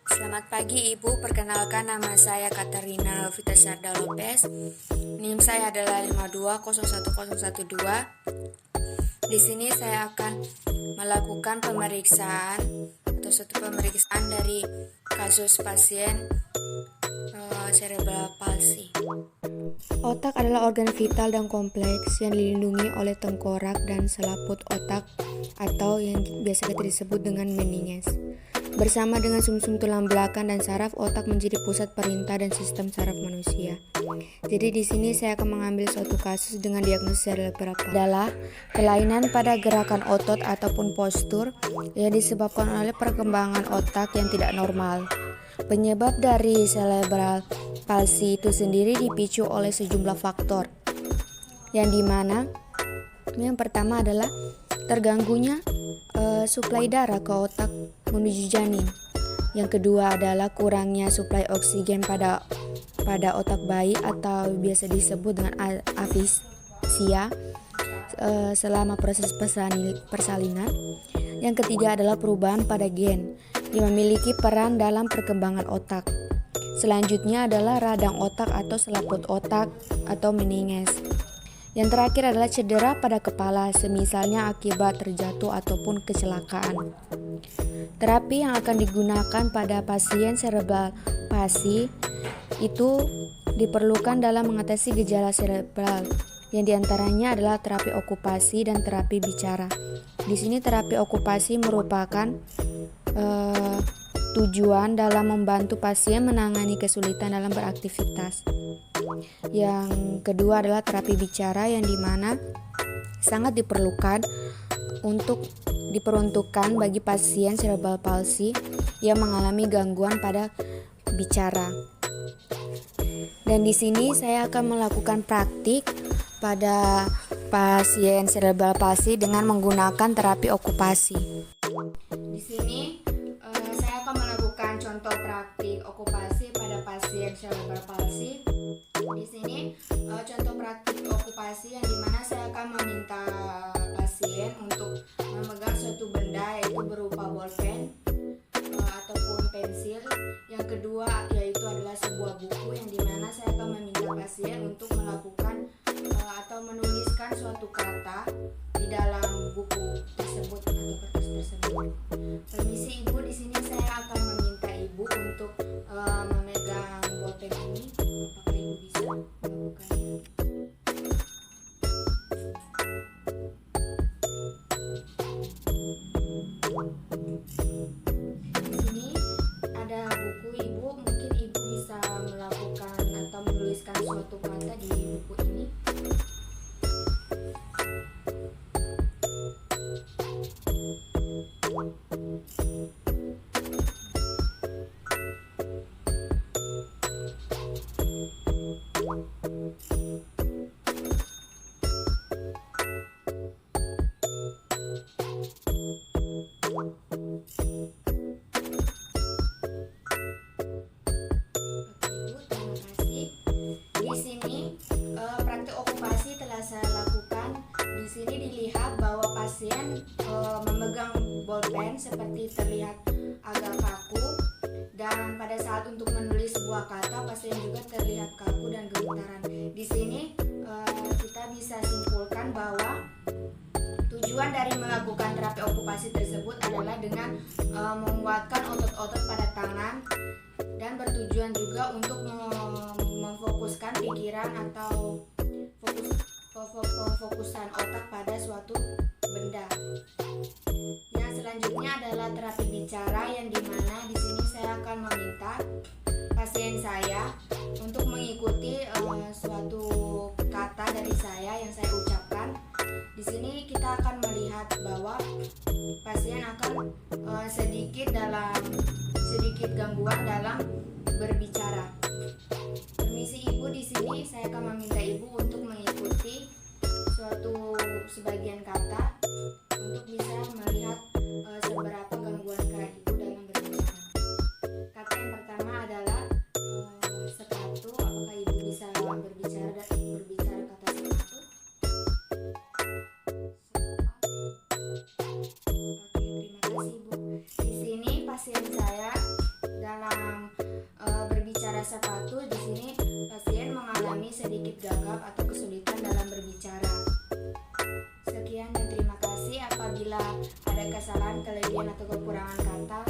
Selamat pagi Ibu, perkenalkan nama saya Katarina Lovita Sarda Lopez. NIM saya adalah 5201012. Di sini saya akan melakukan pemeriksaan atau suatu pemeriksaan dari kasus pasien cerebral palsy. Otak adalah organ vital dan kompleks yang dilindungi oleh tengkorak dan selaput otak atau yang biasa kita disebut dengan meninges. Bersama dengan sumsum tulang belakang dan saraf, otak menjadi pusat perintah dan sistem saraf manusia. Jadi di sini saya akan mengambil suatu kasus dengan diagnosis cerebral palsy adalah kelainan pada gerakan otot ataupun postur yang disebabkan oleh perkembangan otak yang tidak normal. Penyebab dari cerebral palsy itu sendiri dipicu oleh sejumlah faktor, yang dimana yang pertama adalah terganggunya suplai darah ke otak menuju janin. Yang kedua adalah kurangnya suplai oksigen pada otak bayi atau biasa disebut dengan afisia selama proses persalinan. Yang ketiga adalah perubahan pada gen yang memiliki peran dalam perkembangan otak. Selanjutnya adalah radang otak atau selaput otak atau meninges. Yang terakhir adalah cedera pada kepala, semisalnya akibat terjatuh ataupun kecelakaan. Terapi yang akan digunakan pada pasien cerebral palsy itu diperlukan dalam mengatasi gejala cerebral, yang diantaranya adalah terapi okupasi dan terapi bicara. Di sini terapi okupasi merupakan tujuan dalam membantu pasien menangani kesulitan dalam beraktivitas. Yang kedua adalah terapi bicara, yang dimana sangat diperuntukkan bagi pasien cerebral palsy yang mengalami gangguan pada bicara. Dan di sini saya akan melakukan praktik pada pasien cerebral palsy dengan menggunakan terapi okupasi. Di sini saya akan melakukan contoh praktik okupasi pada pasien cerebral palsy. Di sini contoh praktik okupasi yang dimana saya akan meminta pasien untuk memegang suatu benda, yaitu berupa bolpen ataupun pensil. Yang kedua yaitu adalah sebuah buku, yang dimana saya akan meminta pasien untuk melakukan atau menuliskan suatu kata di dalam buku tersebut atau kertas tersebut. Permisi Ibu, di sini saya akan meminta Ibu untuk memegang bolpen ini. Apakah Ibu bisa melakukannya? Di sini ada buku Ibu, mungkin Ibu bisa melakukan atau menuliskan suatu kata di buku ini. Di sini praktik okupasi telah saya lakukan. Di sini dilihat bahwa pasien memegang bolpen seperti terlihat agak kaku, dan pada saat untuk menulis sebuah kata pasien juga terlihat kaku dan gemetaran. Di sini kita bisa simpulkan bahwa tujuan dari melakukan terapi okupasi tersebut adalah dengan menguatkan otot-otot pada tangan, dan bertujuan juga untuk memfokuskan pikiran atau fokusan otak pada suatu benda. Yang selanjutnya adalah terapi bicara, yang dimana di sini saya akan meminta pasien saya untuk mengikuti suatu kata dari saya yang saya ucapkan. Di sini kita akan melihat bahwa pasien akan sedikit gangguan dalam berbicara. Permisi Ibu, di sini saya akan meminta Ibu untuk mengikuti suatu sebagian kata untuk bisa melihat seberapa gangguankah Ibu dalam berbicara. Kata yang pertama adalah sepatu. Apakah Ibu bisa berbicara kata sepatu? Oke, terima kasih Ibu. Di sini pasien saya Dalam berbicara sepatu, di sini pasien mengalami sedikit gagap atau kesulitan dalam berbicara. Sekian dan terima kasih. Apabila ada kesalahan, kelebihan atau kekurangan kata,